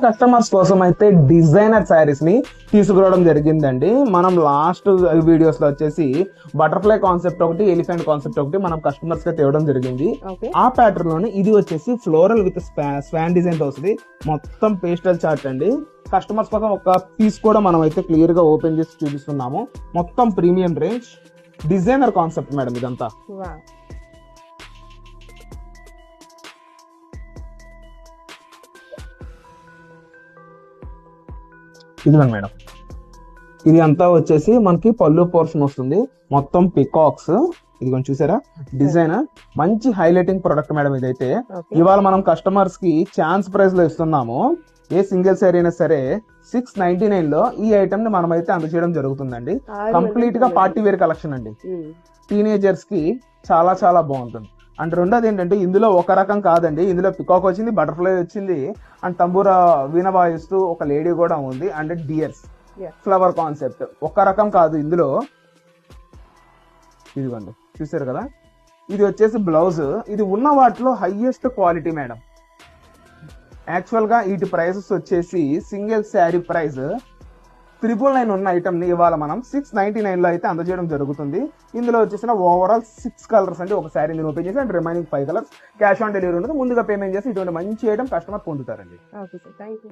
Customers కోసం అయితే designer saris ని తీసుకురావడం జరిగిందండి. మనం లాస్ట్ వీడియోస్ లో వచ్చేసి బటర్ఫ్లై కాన్సెప్ట్ ఒకటి, ఎలిఫెంట్ కాన్సెప్ట్ ఒకటి మనం కస్టమర్స్ కి తేవడం జరిగింది. ఆ ప్యాటర్న్ లోనే ఇది వచ్చేసి ఫ్లోరల్ విత్ స్వాన్ డిజైన్ తో వస్తుంది. మొత్తం పేస్టల్ చార్ట్ అండి. కస్టమర్స్ కోసం ఒక పీస్ కూడా మనం అయితే క్లియర్ గా ఓపెన్ చేసి చూపిస్తున్నాము. మొత్తం premium range designer concept madam ఇదంతా. ఇదిగోండి మేడం, ఇది అంతా వచ్చేసి మనకి పళ్ళు పోర్షన్ వస్తుంది. మొత్తం పికాక్స్ ఇదిగోండి చూసారా డిజైన్. మంచి హైలైటింగ్ ప్రొడక్ట్ మేడం ఇదైతే. ఇవాళ మనం కస్టమర్స్ కి ఛాన్స్ ప్రైస్ లో ఇస్తున్నాము. ఏ సింగిల్ శారీ అయినా సరే 699 లో ఈ ఐటమ్ ని మనం అయితే అందజేయడం జరుగుతుందండి. కంప్లీట్ గా పార్టీ వేర్ కలెక్షన్ అండి. టీనేజర్స్ కి చాలా చాలా బాగుంటుంది. అండ్ రెండోది ఏంటంటే ఇందులో ఒక రకం కాదండి, ఇందులో పికాక్ వచ్చింది, బటర్ఫ్లై వచ్చింది, అండ్ తంబూరా వీణ వాయిస్తూ ఒక లేడీ కూడా ఉంది, అండ్ డియర్స్ ఫ్లవర్ కాన్సెప్ట్. ఒక రకం కాదు ఇందులో. ఇదిగోండి చూసారు కదా, ఇది వచ్చేసి బ్లౌజ్. ఇది ఉన్న వాటిలో హైయెస్ట్ క్వాలిటీ మేడం. యాక్చువల్ గా వీటి ప్రైసెస్ వచ్చేసి సింగిల్ శారీ ప్రైస్ 999 ఉన్న ఐటమ్ ని ఇవాళ మనం 699 లో అయితే అందజేయడం జరుగుతుంది. ఇందులో వచ్చేసిన ఓవరాల్ 6 కలర్స్ అండి. ఒక శారీ నేను ఓపెన్ చేసి and remaining 5 colours cash on delivery ఉంటుంది. ముందుగా పేమెంట్ చేసి ఇటువంటి మంచి ఐటమ్ కస్టమర్ పొందుతారండి. Okay sir, thank you.